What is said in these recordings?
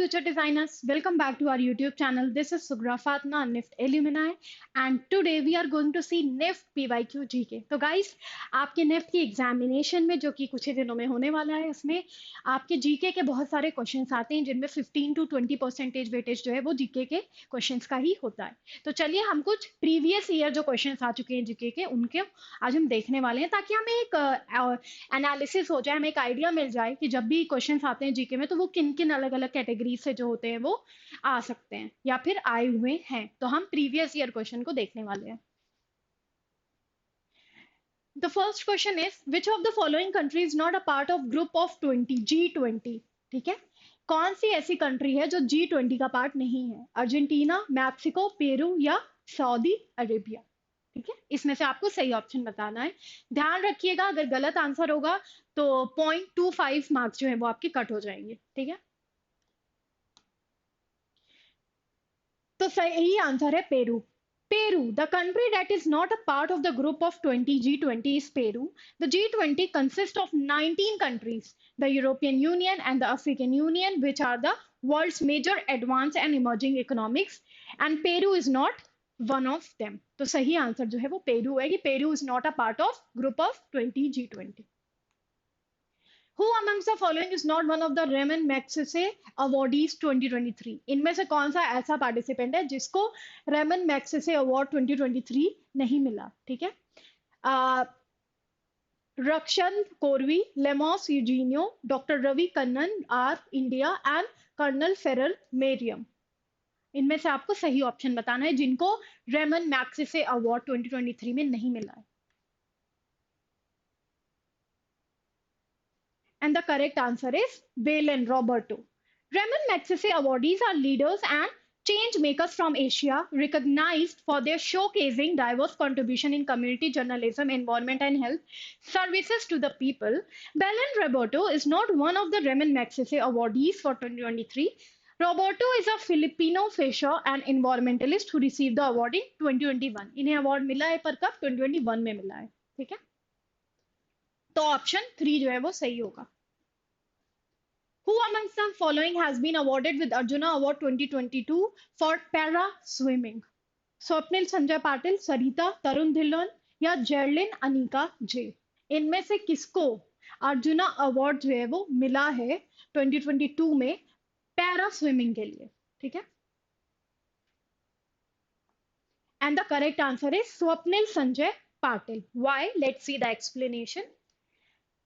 future designers, welcome back to our YouTube channel. This is Sughra Fatma, NIFT alumni, and today we are going to see NIFT PYQ GK. तो guys, आपके NIFT की examination में जो कि कुछ ही दिनों में होने वाला है, उसमें आपके GK के बहुत सारे क्वेश्चंस आते हैं जिनमें 15 to 20% वेटेज जो है वो GK के क्वेश्चंस का ही होता है. तो चलिए हम कुछ प्रीवियस ईयर जो क्वेश्चंस आ चुके हैं GK के उनके आज हम देखने वाले हैं ताकि हमें एक एनालिसिस हो जाए, हमें एक आइडिया मिल जाए कि जब भी क्वेश्चंस आते हैं जीके में तो वो किन किन अलग अलग कैटेगरी से जो होते हैं वो आ सकते हैं या फिर आए हुए हैं. तो हम प्रीवियस ईयर क्वेश्चन को देखने वाले हैं. The first question is which of the following country is not a part of group of 20 G20. ठीक है, कौन सी ऐसी कंट्री है जो G20 का पार्ट नहीं है? अर्जेंटीना, मैक्सिको, पेरू या सऊदी अरेबिया. ठीक है, इसमें से आपको सही ऑप्शन बताना है. ध्यान रखिएगा अगर गलत आंसर होगा तो 0.25 मार्क्स जो है वो आपके कट हो जाएंगे. ठीक है, तो सही आंसर है Peru. Peru, the country that is not a part of the group of 20 G20 is Peru. The G20 consists of 19 countries, the European Union and the African Union, which are the world's major advanced and emerging economics, and Peru is not one of them. तो सही answer जो है वो Peru है कि Peru is not a part of group of 20 G20. Who amongst the following is not one of the Raymond Magsaysay awardees 2023? इनमें से कौन सा ऐसा पार्टिसिपेंट है जिसको रेमन मैग्सेसे अवार्ड 2023 नहीं मिला? ठीक है, Rakshand Korvi, Lemos Eugenio, doctor Ravi Kannan R India and Coronel Ferrer Miriam. इनमें से आपको सही ऑप्शन बताना है जिनको रेमन मैग्सेसे अवार्ड 2023 में नहीं मिला है. And the correct answer is Bale and Roberto. Raymond Magsaysay awardees are leaders and change makers from Asia, recognized for their showcasing diverse contribution in community journalism, environment, and health services to the people. Bale and Roberto is not one of the Raymond Magsaysay awardees for 2023. Roberto is a Filipino fisher and environmentalist who received the award in 2021. इन्हें award मिला है पर कब? 2021 में मिला है. ठीक है, तो ऑप्शन 3 जो है वो सही होगा. Who amongst the following has been awarded with Arjuna Award 2022 for para swimming? Swapnil Sanjay Patil, सरिता, तरुण धिल्लन या जर्लिन अनिका जे. इनमें से किसको अर्जुना अवार्ड जो है वो मिला है 2022 में पैरा स्विमिंग के लिए? ठीक है, and the correct answer is Swapnil Sanjay Patil. Why? Let's see the explanation.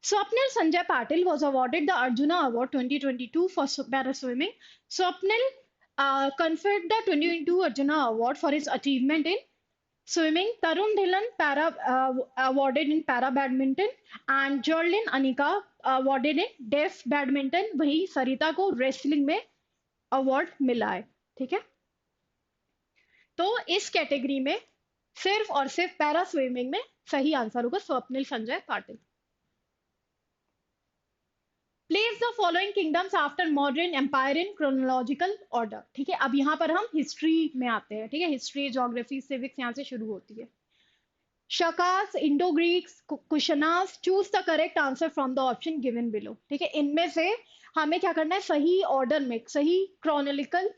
Swapnil Sanjay Patil was awarded the Arjuna Award 2022 for para swimming. Swapnil conferred the 2022 Arjuna Award for his achievement in swimming. Tarun Dhillon awarded in para badminton and Jorlin Anika awarded in deaf badminton. वही सरिता को wrestling में award मिला है. ठीक है, तो इस category में सिर्फ और सिर्फ पैरा स्विमिंग में सही आंसर होगा Swapnil Sanjay Patil. Place the following kingdoms after modern empire in chronological order. ठीक है, अब यहाँ पर हम हिस्ट्री में आते हैं. ठीक है, हिस्ट्री, ज्योग्राफी, सिविक्स यहाँ से शुरू होती है. Shakas, Indo Greeks, Kushanas. Choose the correct answer from the option given below. ठीक है, इनमें से हमें क्या करना है? सही ऑर्डर में, सही क्रोनोलॉजिकल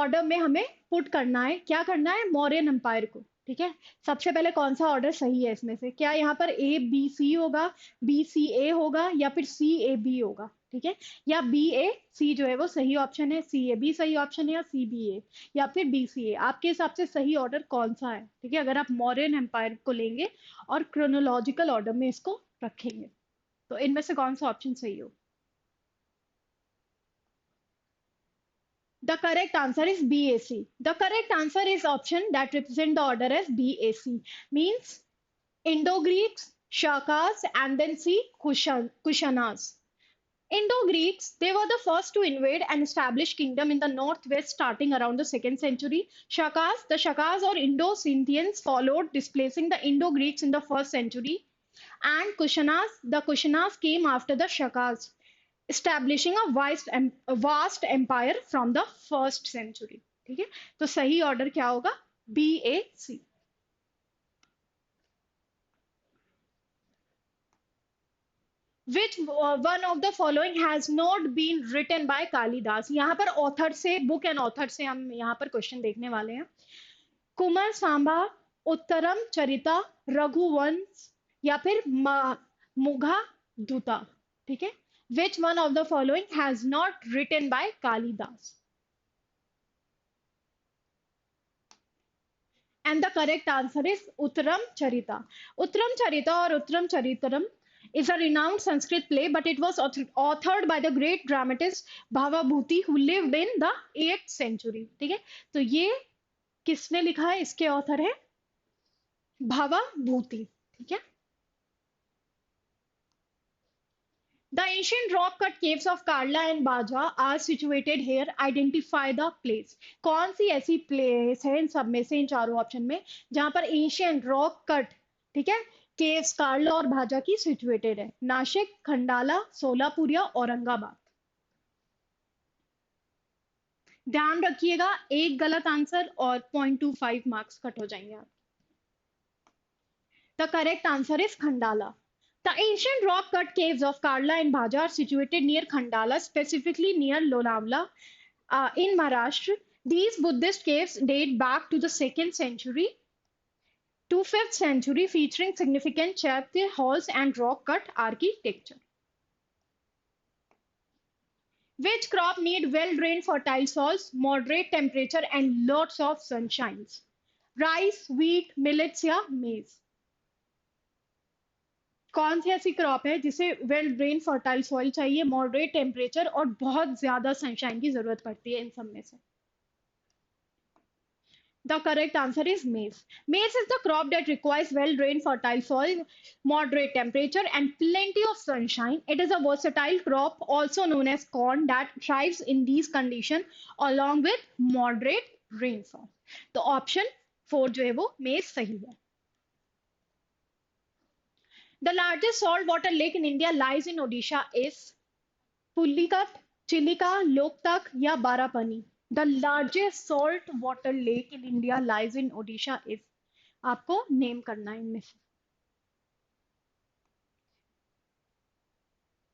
ऑर्डर में हमें पुट करना है. क्या करना है? मौर्यन एम्पायर को. ठीक है, सबसे पहले कौन सा ऑर्डर सही है इसमें से? क्या यहाँ पर ए बी सी होगा, बी सी ए होगा या फिर सी ए बी होगा? ठीक है, या बी ए सी जो है वो सही ऑप्शन है, सी ए बी सही ऑप्शन है, या सी बी ए या फिर बी सी ए. आपके हिसाब से सही ऑर्डर कौन सा है? ठीक है, अगर आप मौर्यन एम्पायर को लेंगे और क्रोनोलॉजिकल ऑर्डर में इसको रखेंगे तो इनमें से कौन सा ऑप्शन सही हो? The correct answer is BAC. The correct answer is option that represent the order as BAC. Means Indo-Greeks, Shakas, and then C, Kushanas. Indo-Greeks, they were the first to invade and establish kingdom in the northwest starting around the 2nd century. Shakas, the Shakas or Indo-Scythians followed, displacing the Indo-Greeks in the 1st century. And Kushanas, the Kushanas came after the Shakas, establishing a vast empire from the 1st century. ठीक है, तो सही order क्या होगा? B A C. Which one of the following has not been written by Kalidas. यहाँ पर author से, book and author से हम यहाँ पर क्वेश्चन देखने वाले हैं। कुमार सांबा, उत्तरम चरिता, रघुवंश, या फिर मुघा दूता। ठीक है, which one of the following has not written by Kalidas? And the correct answer is Uttaram Charita. Uttaram Charita or Uttaram Charitaram is a renowned Sanskrit play, but it was authored by the great dramatist Bhavabhuti, who lived in the 8th century. ठीक है, तो ये किसने लिखा है? इसके author है भावाभूति। ठीक है, the ancient rock cut caves of Karla and Baja are situated here. Identify the place. कौन सी ऐसी प्लेस है इन सब में से, इन चारों ऑप्शन में, जहां पर एशियंट रॉक कट, ठीक है, केव्स कार्ला और भाजा की सिचुएटेड है? नासिक, खंडाला, सोलापुर या औरंगाबाद? ध्यान रखिएगा, एक गलत आंसर और 0.25 मार्क्स कट हो जाएंगे आप। The correct answer is Khandala. The ancient rock cut caves of Karla and Bhaja are situated near Khandala, specifically near Lonavala, in Maharashtra. These Buddhist caves date back to the 2nd century to 5th century, featuring significant chaitya halls and rock cut architecture. Which crop need well-drained fertile soils, moderate temperature, and lots of sunshine? Rice, wheat, millets या maize? कौन सी ऐसी crop है जिसे well drain fertile soil चाहिए, moderate temperature और बहुत ज्यादा sunshine की जरूरत पड़ती है इन सब में से? द करेक्ट आंसर इज मेज. मेज is the crop that requires well drain fertile soil, moderate temperature and plenty of sunshine. It is a versatile crop also known as corn that thrives in these conditions along with moderate rainfall. तो option 4 जो है वो मेज सही है. The largest saltwater lake in India lies in Odisha is Pulikat, Chilika, Loktak या Barapani? The largest saltwater lake in India lies in Odisha is, आपको name करना है इनमें से.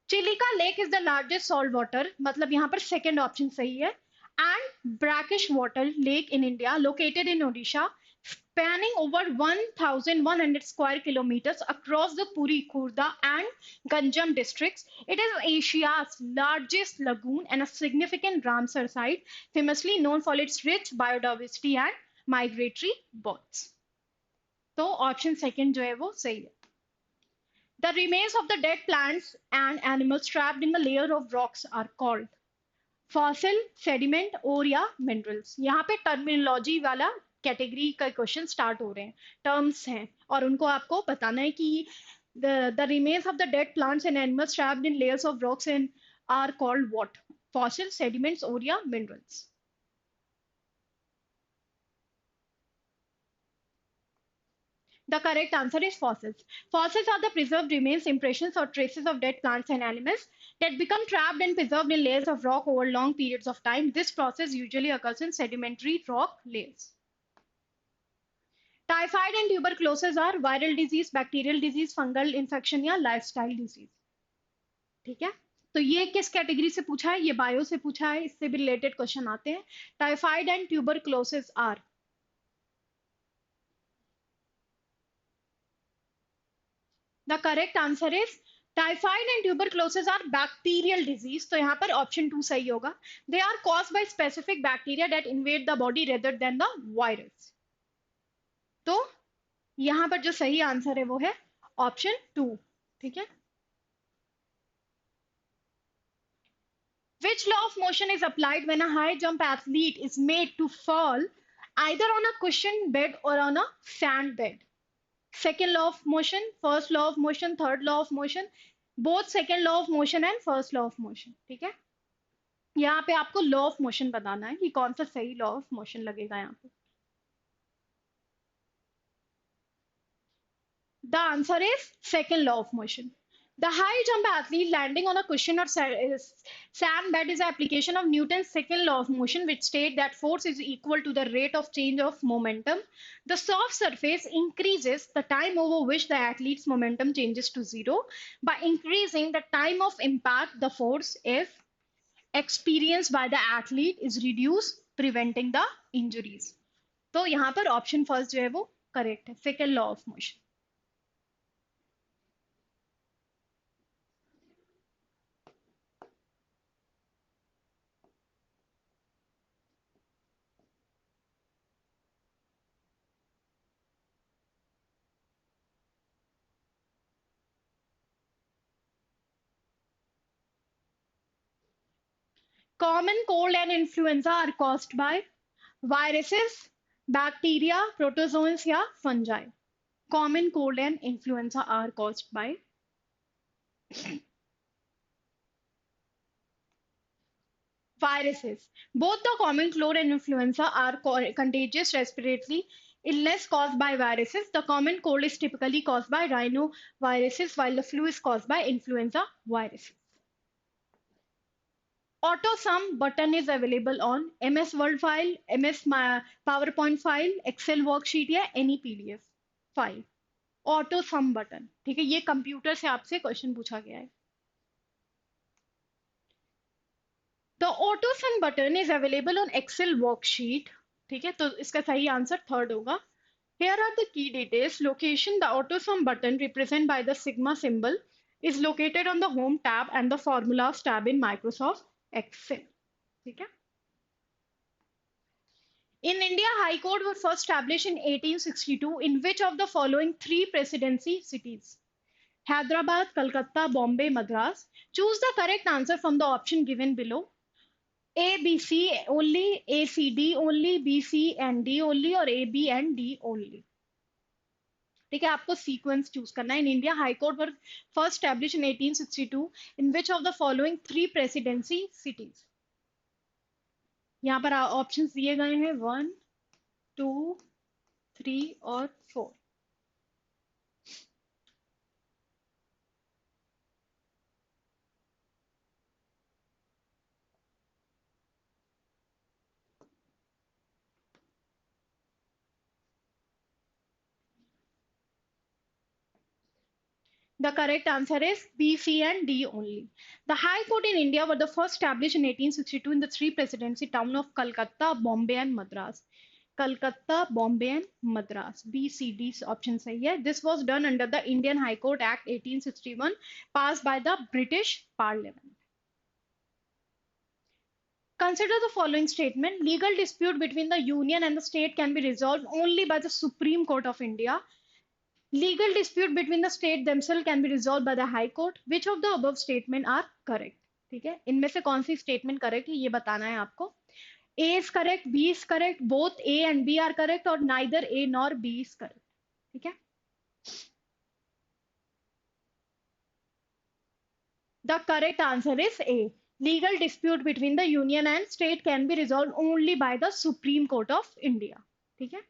Chilika lake is the largest salt water, मतलब यहाँ पर second option सही है. And brackish water lake in India located in Odisha, spanning over 1,100 square kilometers across the Puri, Khurda, and Ganjam districts. It is Asia's largest lagoon and a significant Ramsar site, famously known for its rich biodiversity and migratory birds. तो option second जो है वो सही है. The remains of the dead plants and animals trapped in the layer of rocks are called fossil, sediment और या minerals. यहाँ पे टर्मिनोलॉजी वाला कैटेगरी का क्वेश्चन स्टार्ट हो रहे हैं, टर्म्स हैं और उनको आपको बताना है कि the remains of the dead plants and animals trapped in layers of rocks and are called what? Fossil, sediments और या minerals. The correct answer is fossils. Fossils are the preserved remains, impressions, or traces of dead plants and animals that become trapped and preserved in layers of rock over long periods of time. This process usually occurs in sedimentary rock layers. Typhoid and tuberculosis are viral disease, bacterial disease, fungal infection या lifestyle disease. ठीक है, तो ये किस category से पूछा है? ये बायो से पूछा है, इससे भी रिलेटेड क्वेश्चन आते हैं. Typhoid and tuberculosis are, the correct answer is typhoid and tuberculosis are bacterial disease. तो यहाँ पर ऑप्शन 2 सही होगा. They are caused by specific bacteria that invade the body rather than the virus. तो यहां पर जो सही आंसर है वो है ऑप्शन 2. ठीक है, which law of motion is applied when a high jump athlete is made to fall either on a cushioned bed or on a sand bed? Second law of motion, first law of motion, third law of motion, both second law of motion and first law of motion. ठीक है, यहाँ पे आपको law of motion बताना है कि कौन सा सही लॉ ऑफ मोशन लगेगा यहाँ पे. The answer is second law of motion. The high jump athlete landing on a cushion or sand bed is the application of Newton's second law of motion, which states that force is equal to the rate of change of momentum. The soft surface increases the time over which the athlete's momentum changes to zero. By increasing the time of impact, the force is experienced by the athlete is reduced, preventing the injuries. तो यहाँ पर option first जो है वो correct है, second law of motion. Common cold and influenza are caused by viruses, bacteria, protozoans या fungi. Common cold and influenza are caused by viruses. Both the common cold and influenza are contagious respiratory illness caused by viruses. The common cold is typically caused by rhinoviruses, while the flu is caused by influenza viruses. AutoSum button is available on MS Word file, MS PowerPoint file, Excel worksheet या any PDF file. AutoSum button, ठीक है, ये computer से आपसे question पूछा गया है. The AutoSum button is available on Excel worksheet. ठीक है, तो इसका सही आंसर थर्ड होगा. Here are the key details. Location: the AutoSum button represented by the sigma symbol is located on the Home tab and the Formulas tab in Microsoft Excel. ठीक है. In India, High Court was first established in 1862 in which of the following three presidency cities? Hyderabad, Calcutta, Bombay, Madras. Choose the correct answer from the option given below. A, B, C only, A, C, D only, B, C and D only और A, B and D only. ठीक है, आपको sequence choose करना है. In India high court were first established in 1862 in which of the following three presidency cities. यहाँ पर options दिए गए हैं 1, 2, 3 और 4. The correct answer is B, C, and D only. The High Court in India were the first established in 1862 in the three presidency town of Calcutta, Bombay, and Madras. Calcutta, Bombay, and Madras. B, C, D option sahi hai. This was done under the Indian High Court Act 1861, passed by the British Parliament. Consider the following statement. Legal dispute between the union and the state can be resolved only by the Supreme Court of India. Legal dispute between the state themselves can be resolved by the High Court. Which of the above statement are correct? ठीक है, इनमें से कौन सी statement correct है ये बताना है आपको. A is correct, B is correct, both A and B are correct और neither A nor B is correct. ठीक है. The correct answer is A. Legal dispute between the union and state can be resolved only by the Supreme Court of India. ठीक है.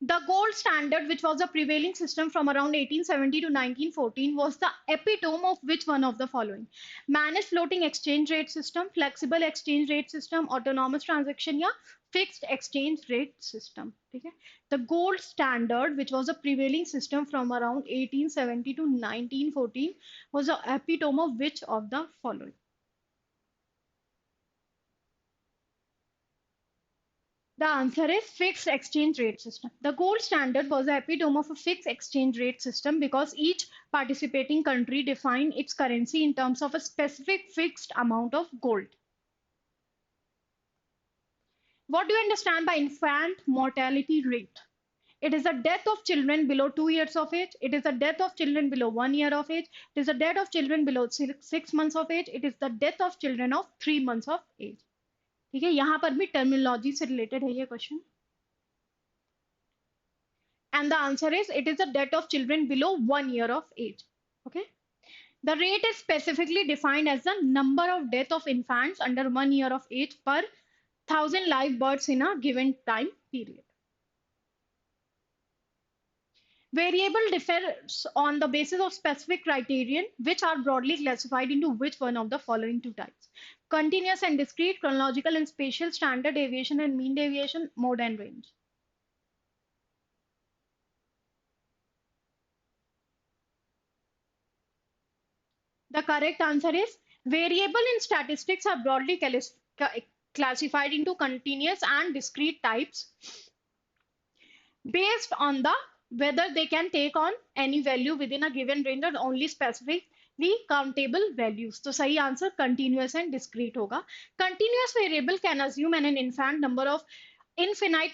The gold standard, which was the prevailing system from around 1870 to 1914, was the epitome of which one of the following? Managed floating exchange rate system, flexible exchange rate system, autonomous transaction या fixed exchange rate system. ठीक है. The gold standard, which was the prevailing system from around 1870 to 1914, was the epitome of which of the following? The answer is fixed exchange rate system. The gold standard was the epitome of a fixed exchange rate system because each participating country defined its currency in terms of a specific fixed amount of gold. What do you understand by infant mortality rate? It is the death of children below 2 years of age. It is the death of children below 1 year of age. It is the death of children below 6 months of age. It is the death of children of 3 months of age. ठीक है, यहां पर भी terminology से related है ये question. And the answer is it is the death of children below 1 year of age. Okay. The rate is specifically defined as the number of death of infants under 1 year of age per 1,000 live births in a given time period. Variable differs on the basis of specific criterion, which are broadly classified into which one of the following two types: continuous and discrete, chronological and spatial, standard deviation and mean deviation, mode and range. The correct answer is variable in statistics are broadly classified into continuous and discrete types based on the whether they can take on any value within a given range or only specifically countable values. तो सही answer continuous and discrete होगा. Continuous variable can assume an infinite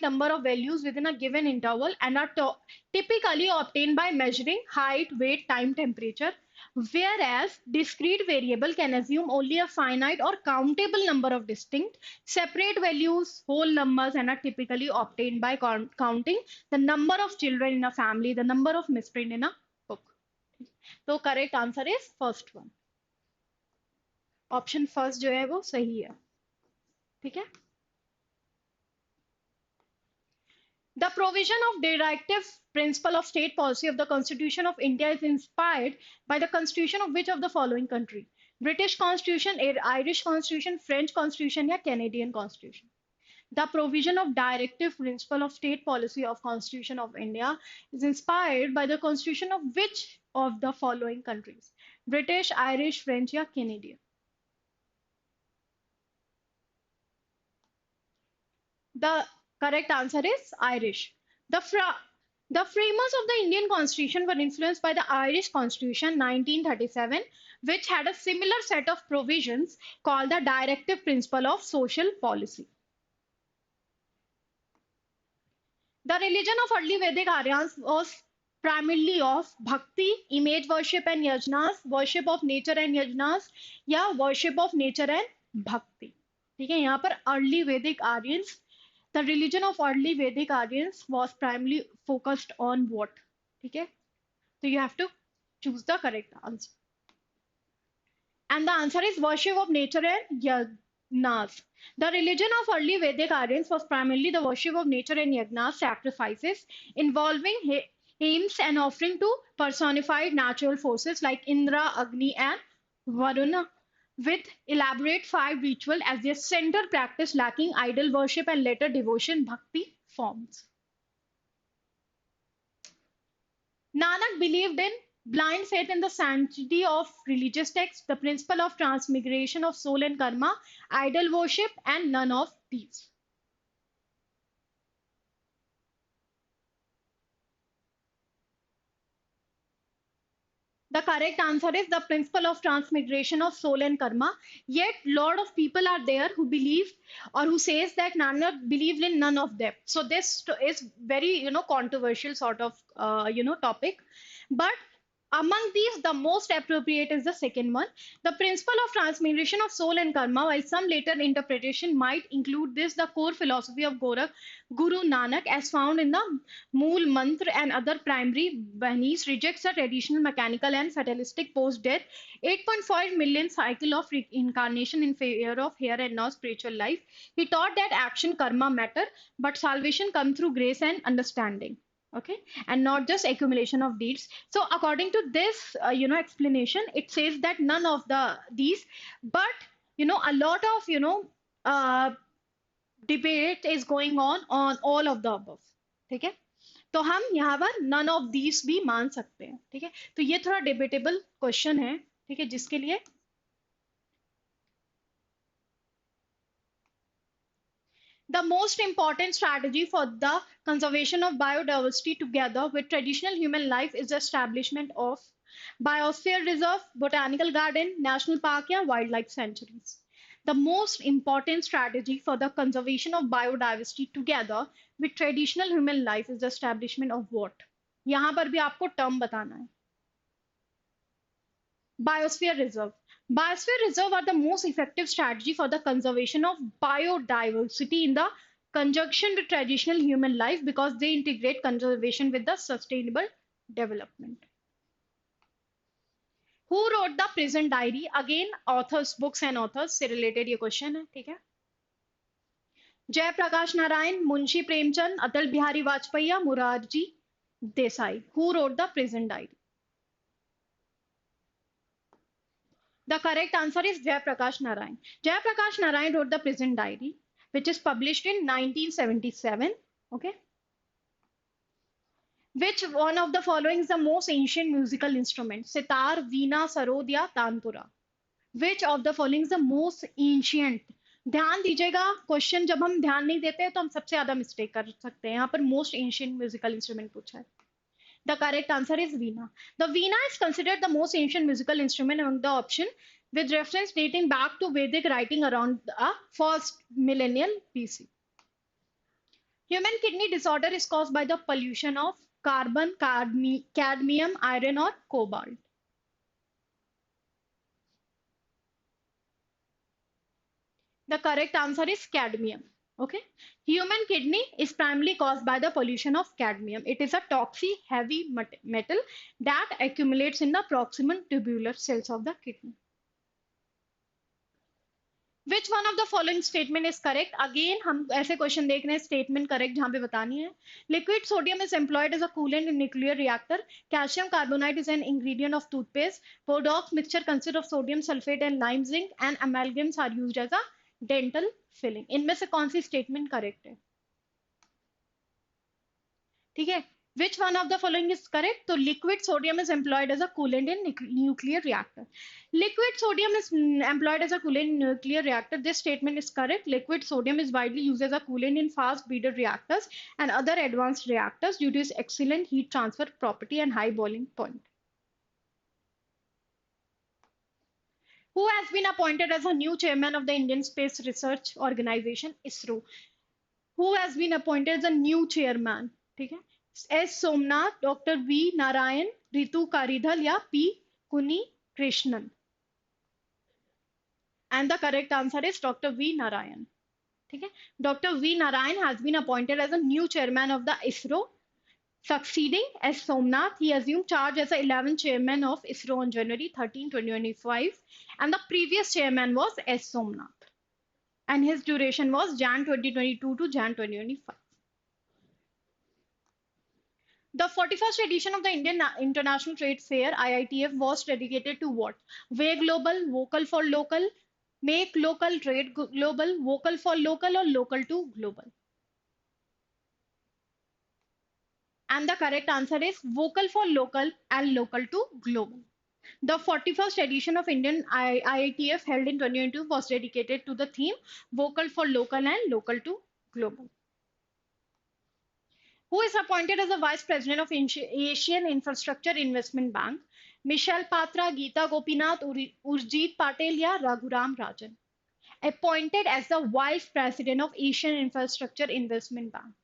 number of values within a given interval and are typically obtained by measuring height, weight, time, temperature, whereas discrete variable can assume only a finite or countable number of distinct separate values, whole numbers, and are typically obtained by counting the number of children in a family, the number of misprint in a book. So correct answer is first one. Option first जो है वो सही है. ठीक है. The provision of directive principle of state policy of the Constitution of India is inspired by the constitution of which of the following country? British Constitution, Irish Constitution, French Constitution या Canadian Constitution? The provision of directive principle of state policy of Constitution of India is inspired by the constitution of which of the following countries? British, Irish, French या Canadian? The correct answer is Irish. The framers of the Indian Constitution were influenced by the Irish Constitution 1937, which had a similar set of provisions called the Directive Principle of Social Policy. The religion of early Vedic Aryans was primarily of bhakti, image worship and yajnas, worship of nature and yajnas, या worship of nature and bhakti. ठीक है, यहाँ पर early Vedic Aryans, the religion of early Vedic Aryans was primarily focused on what? ठीक है, so you have to choose the correct answer. And the answer is worship of nature and yajnas. The religion of early Vedic Aryans was primarily the worship of nature and yajnas, sacrifices involving hymns and offering to personified natural forces like Indra, Agni, and Varuna, with elaborate 5 ritual as their center practice, lacking idol worship and later devotion bhakti forms. Nanak believed in blind faith in the sanctity of religious texts, the principle of transmigration of soul and karma, idol worship, and none of these. The correct answer is the principle of transmigration of soul and karma. Yet, lot of people are there who believe or who says that Nanak believed in none of them. So this is very controversial sort of topic. But among these, the most appropriate is the second one. The principle of transmigration of soul and karma, while some later interpretation might include this, the core philosophy of Guru Nanak, as found in the Mool Mantra and other primary Bahnis, rejects the traditional mechanical and fatalistic post-death 8.5 million cycle of reincarnation in favor of here and now spiritual life. He taught that action, karma matter, but salvation comes through grace and understanding. Okay, and not just accumulation of deeds. So according to this explanation, it says that none of these, but a lot of debate is going on all of the above. ठीक है, तो हम यहाँ पर none of these भी मान सकते हैं. ठीक है, तो ये थोड़ा debatable question है. ठीक है, जिसके लिए the most important strategy for the conservation of biodiversity together with traditional human life is the establishment of biosphere reserve, botanical garden, national park या wildlife sanctuaries. The most important strategy for the conservation of biodiversity together with traditional human life is the establishment of what? यहाँ पर भी आपको term बताना है. Biosphere reserve. Biosphere reserve are the most effective strategy for the conservation of biodiversity in the conjunction with traditional human life because they integrate conservation with the sustainable development. Who wrote the prison diary? Again, authors, books and authors से related ये question है. ठीक है, जयप्रकाश नारायण, मुंशी प्रेमचंद, अटल बिहारी वाजपेयी या Morarji Desai. Who wrote the prison diary? The correct answer is Jayaprakash Narayan. Jayaprakash Narayan wrote the prison diary, which is published in 1977. Okay. Which one of the following is the most ancient musical instrument? Sitar, veena, sarod या tanpura? Which of the following is the most ancient? ध्यान दीजिएगा, question जब हम ध्यान नहीं देते हैं तो हम सबसे ज्यादा मिस्टेक कर सकते हैं. यहाँ पर मोस्ट एंशियंट म्यूजिकल इंस्ट्रूमेंट पूछा है. The correct answer is veena. The veena is considered the most ancient musical instrument among the option, with reference dating back to Vedic writing around the first millennial BC. Human kidney disorder is caused by the pollution of carbon, cadmium, iron, or cobalt. The correct answer is cadmium. Okay. Human kidney is primarily caused by the pollution of cadmium. It is a toxic heavy metal that accumulates in the proximal tubular cells of the kidney. Which one of the following statement is correct? Again हम ऐसे question देख रहे हैं statement correct जहां पे बतानी है. Liquid sodium is employed as a coolant in nuclear reactor. Calcium carbonate is an ingredient of toothpaste. Borax mixture consists of sodium sulfate and lime zinc, and amalgams are used as a dental filling. इनमें से कौन सी statement correct है? ठीक है. Which one of the following is correct? So liquid sodium is employed as a coolant in nuclear reactor. Liquid sodium is employed as a coolant in nuclear reactor. This statement is correct. Liquid sodium is widely used as a coolant in fast breeder reactors and other advanced reactors due to its excellent heat transfer property and high boiling point. Who has been appointed as a new chairman of the Indian Space Research Organization, ISRO? Who has been appointed as a new chairman? ठीक है. S Somnath, doctor V Narayan, Ritu Karidhal या P Kunhi Krishnan. And the correct answer is doctor V Narayan. ठीक है. Doctor V Narayan has been appointed as a new chairman of the ISRO, succeeding S. Somnath. He assumed charge as the 11th chairman of ISRO on January 13, 2025, and the previous chairman was S. Somnath, and his duration was Jan 2022 to Jan 2025. The 41st edition of the Indian International Trade Fair (IITF) was dedicated to what? Way Global, Vocal for Local, Make Local, Trade Global, Vocal for Local, or Local to Global? And the correct answer is Vocal for Local and Local to Global. The 41st edition of Indian IITF held in 2022 was dedicated to the theme Vocal for Local and Local to Global. Who is appointed as the Vice President of Asian Infrastructure Investment Bank? Michelle Patra, Geeta Gopinath, Urjit Patel या Raghuram Rajan? Appointed as the Vice President of Asian Infrastructure Investment Bank.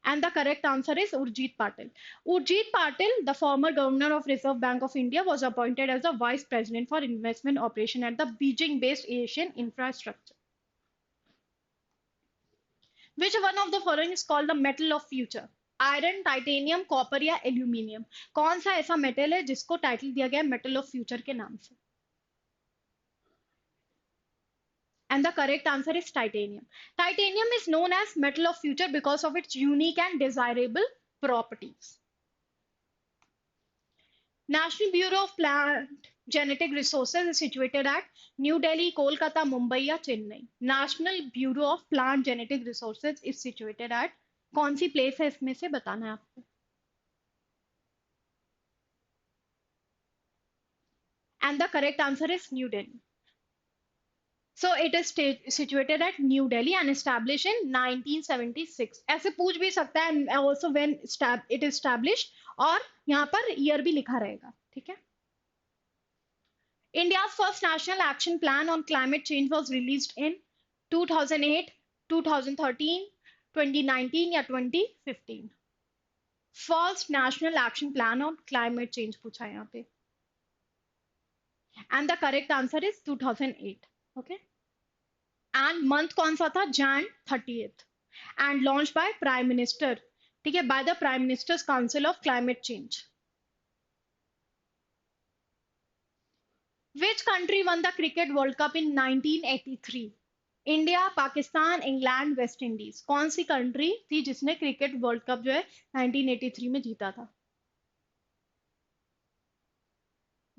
And the correct answer is Urjit Patel. Urjit Patel, the former governor of Reserve Bank of India, was appointed as the Vice President for Investment Operation at the Beijing-based Asian Infrastructure. Which one of the following is called the metal of future? Iron, titanium, copper या aluminium? कौन सा ऐसा metal है जिसको title दिया गया metal of future के नाम से? And the correct answer is titanium. Titanium is known as metal of future because of its unique and desirable properties. National Bureau of Plant Genetic Resources is situated at New Delhi, Kolkata, Mumbai या Chennai? National Bureau of Plant Genetic Resources is situated at कौन सी place है इसमें से बताना है आपको? And the correct answer is New Delhi. So it is situated at New Delhi and established in 1976. ऐसे पूछ भी सकता है and also when it is established, और यहाँ पर year भी लिखा रहेगा. ठीक है. India's first national action plan on climate change was released in 2008, 2013, 2019 या 2015? First national action plan on climate change पूछा है यहाँ पे. And the correct answer is 2008. Okay. And month कौन सा था? Jan 30th. And launched by Prime Minister. ठीक है, by the Prime Minister's Council of Climate Change. Which country won the Cricket World Cup in 1983? India, Pakistan, England, West Indies, कौन सी country थी जिसने cricket world cup जो है 1983 में जीता था?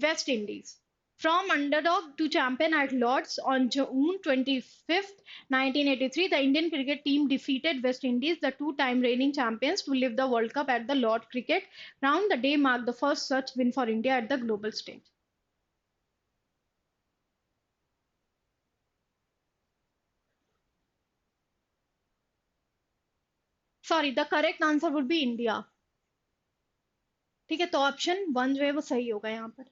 West Indies. From underdog to champion at Lord's on June 25th, 1983, the Indian cricket team defeated West Indies, the two-time reigning champions, to lift the World Cup at the Lord Cricket Ground. The day marked the first such win for India at the global stage. Sorry, the correct answer would be India. ठीक है, तो option one जो है वो सही होगा यहाँ पर.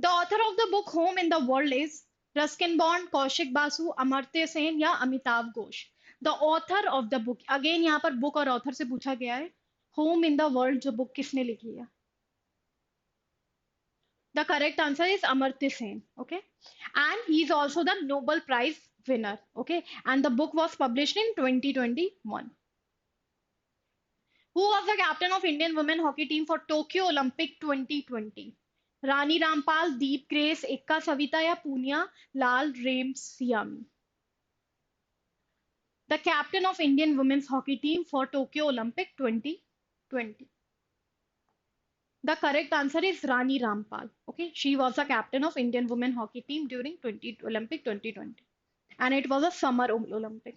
The author of the book Home in the World is Ruskin Bond, Kaushik Basu, Amartya Sen या Amitabh Ghosh. The author of the book, again यहाँ पर book और author से पूछा गया है. Home in the World जो book किसने लिखी है? The correct answer is Amartya Sen. Okay, and he is also the Nobel Prize winner. Okay, and the book was published in 2021. Who was the captain of Indian women hockey team for Tokyo Olympic 2020? Rani Rampal, Deep grace, Ekka Savita या पूनिया लाल रेमसियामी. The captain of Indian women's hockey team for Tokyo Olympic 2020. The correct answer is Rani Rampal. Okay, she was the captain of Indian women hockey team during Olympic 2020, and it was a summer Olympic.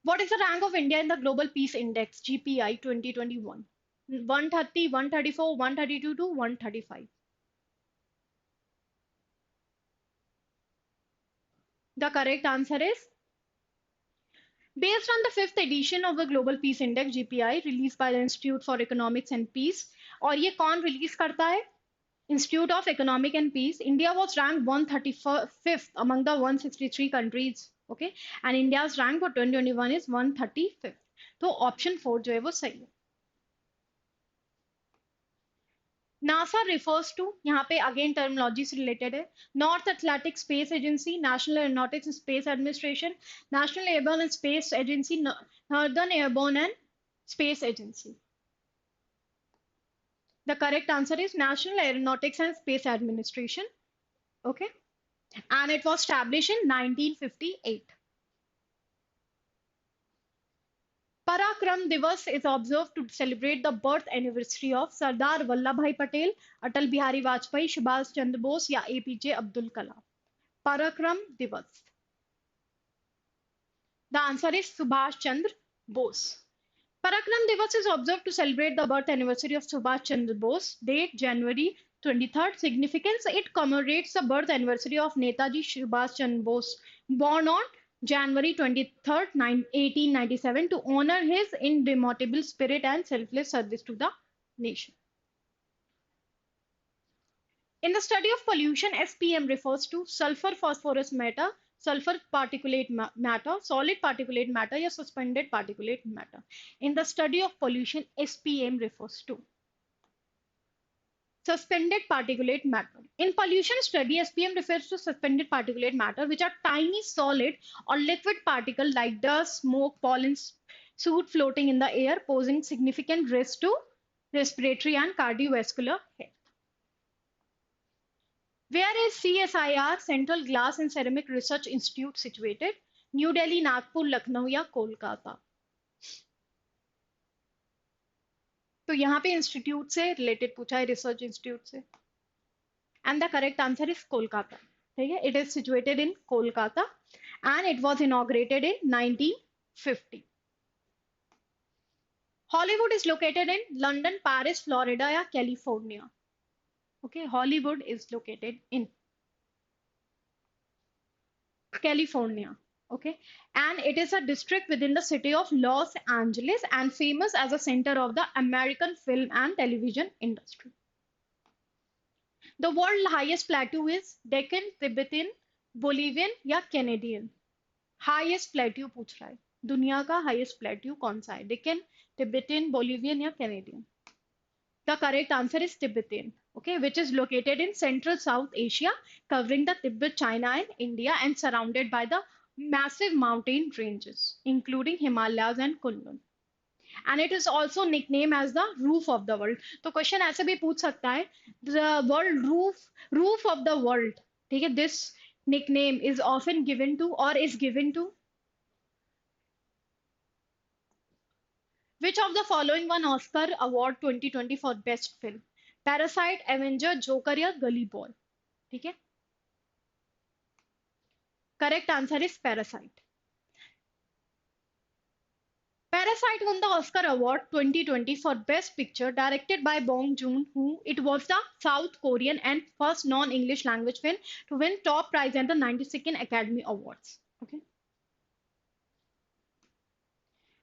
What is the rank of India in the Global Peace Index (GPI) 2021? 130, 134, 132 to 135. The correct answer is, based on the fifth edition of the Global Peace Index (GPI) released by the Institute for Economics and Peace. और ये कौन release करता है? Institute of Economic and Peace. India was ranked 135th among the 163 countries. Okay, and India's rank for 2021 is 135th. तो option 4 जो है वो सही है. NASA refers to, यहाँ पे अगेन टर्मिनोलॉजी से रिलेटेड है, north Atlantic space agency, national aeronautics space administration, national airborne and space agency, northern airborne and space agency. The correct answer is National Aeronautics and Space Administration. Okay, and it was established in 1958. Parakram Divas is observed to celebrate the birth anniversary of Sardar Vallabhbhai Patel, Atal Bihari Vajpayee, Subhash Chandra Bose या APJ Abdul Kalam. Parakram Divas. The answer is Subhash Chandra Bose. Parakram Divas is observed to celebrate the birth anniversary of Subhash Chandra Bose. Date January 23rd. Significance: it commemorates the birth anniversary of Netaji Subhash Chandra Bose, born on January 23rd, 1897, to honor his indomitable spirit and selfless service to the nation. In the study of pollution, SPM refers to sulfur phosphorus matter, sulfur particulate matter, solid particulate matter या suspended particulate matter. In the study of pollution, SPM refers to suspended particulate matter. In pollution study, SPM refers to suspended particulate matter, which are tiny solid or liquid particles like dust, smoke, pollen, soot floating in the air, posing significant risk to respiratory and cardiovascular health. Where is CSIR, Central Glass and Ceramic Research Institute, situated? New Delhi, Nagpur, Lucknow या कोलकाता? तो यहाँ पे institute से related पूछा है, research institute से, and the correct answer is Kolkata. ठीक है, it is situated in Kolkata and it was inaugurated in 1950. Hollywood is located in London, Paris, Florida या California? Okay, Hollywood is located in California. Okay, and it is a district within the city of Los Angeles and famous as a center of the American film and television industry. The world highest plateau is Deccan, Tibetan, Bolivian या Canadian? Highest plateau पूछ रहा है, दुनिया का highest plateau कौन सा है? Deccan, Tibetan, Bolivian या Canadian? The correct answer is Tibetan. Okay, which is located in Central South Asia, covering the Tibet, China and India, and surrounded by the massive mountain ranges, including Himalayas and Kunlun. and it is also nicknamed as the roof of the world. तो question ऐसे भी पूछ सकता है, the world roof of the world, ठीक है, this nickname is often given to or is given to which of the following won Oscar award 2020 for best film? Parasite, Avenger, joker या गली बॉय? ठीक है, correct answer is parasite. Parasite won the Oscar Award 2020 for Best Picture, directed by Bong Joon-ho. It was the South Korean and first non-English language film to win top prize at the 92nd Academy Awards. Okay.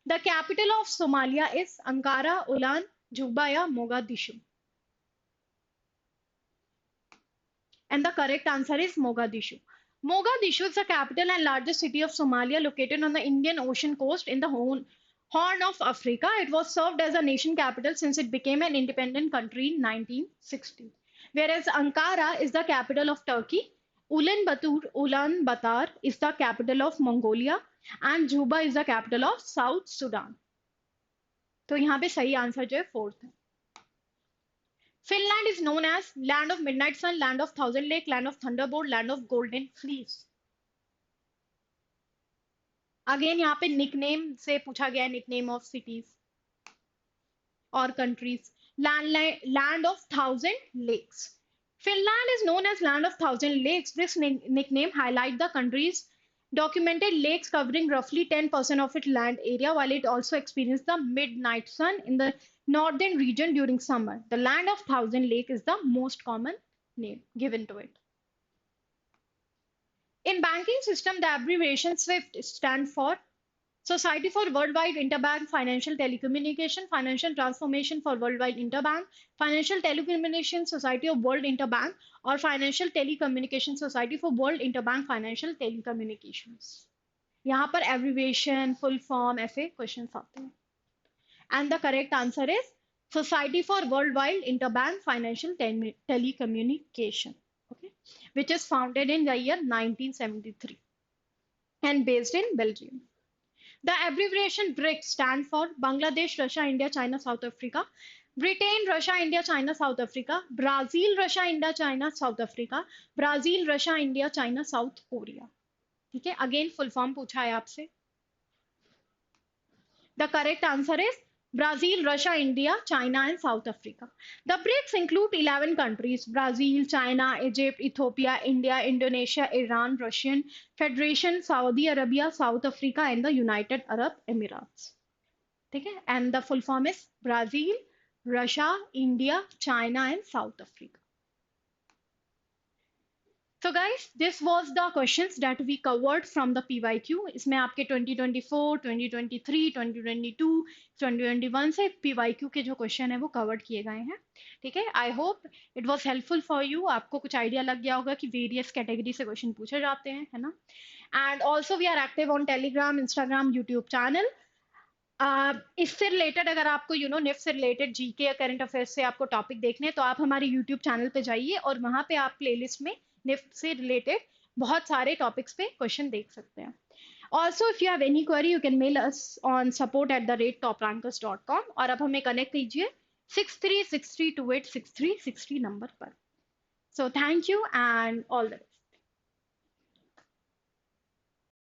The capital of Somalia is Ankara, Ulan, Juba या Mogadishu. And the correct answer is Mogadishu. Mogadishu is the capital and largest city of Somalia, located on the Indian Ocean coast in the Horn of Africa. It was served as a nation capital since it became an independent country in 1960. Whereas Ankara is the capital of Turkey, Ulaanbaatar is the capital of Mongolia, and Juba is the capital of South Sudan. तो यहाँ पे सही answer जो है fourth है. Finland is known as land of midnight sun, land of thousand lake, land of thunderbolt, land of golden fleece. Again यहाँ पे nickname से पूछा गया है, निकनेम ऑफ सिटीज और countries. Land of thousand lakes. Finland is known as land of thousand lakes. This nickname highlights the country's documented lakes covering roughly 10% of its land area, while it also experiences the midnight sun in the northern region during summer. The land of thousand lake is the most common name given to it. In banking system, the abbreviation SWIFT stands for Society for Worldwide Interbank Financial Telecommunication, Financial Transformation for Worldwide Interbank, Financial Telecommunication Society of World Interbank, or Financial Telecommunication Society for World Interbank Financial Telecommunications. यहाँ पर abbreviation, full form ऐसे questions आते हैं. And the correct answer is Society for Worldwide Interbank Financial Telecommunication, okay, which is founded in the year 1973 and based in Belgium. The abbreviation BRICS stands for Bangladesh, Russia, India, China, South Africa, Britain, Russia, India, China, South Africa, Brazil, Russia, India, China, South Africa, Brazil, Russia, India, China, South Korea. ठीक है, again full form पूछा है आपसे. The correct answer is Brazil, Russia, India, China, and South Africa. The BRICS include 11 countries: Brazil, China, Egypt, Ethiopia, India, Indonesia, Iran, Russian Federation, Saudi Arabia, South Africa, and the United Arab Emirates. Okay? And the full form is Brazil, Russia, India, China, and South Africa. So guys, this was the questions that we covered from the PYQ. इसमें आपके 2024, 2023, 2022, 2021 से PYQ के जो question है वो covered किए गए हैं. ठीक है, I hope it was helpful for you. आपको कुछ आइडिया लग गया होगा कि वेरियस कैटेगरी से क्वेश्चन पूछे जाते हैं, है ना. And also we are active on Telegram, Instagram, YouTube channel. इससे रिलेटेड अगर आपको निफ्ट से रिलेटेड जीके या करंट अफेयर्स से आपको टॉपिक देखने हैं तो आप हमारे यूट्यूब चैनल पे जाइए और वहां पे आप प्लेलिस्ट में निफ्ट से रिलेटेड बहुत सारे टॉपिक्स पे क्वेश्चन देख सकते हैं. Also if you have any query you can mail us on support@toprankers.com और अब हमें कनेक्ट कीजिए 6363286360 नंबर पर. So thank you and all the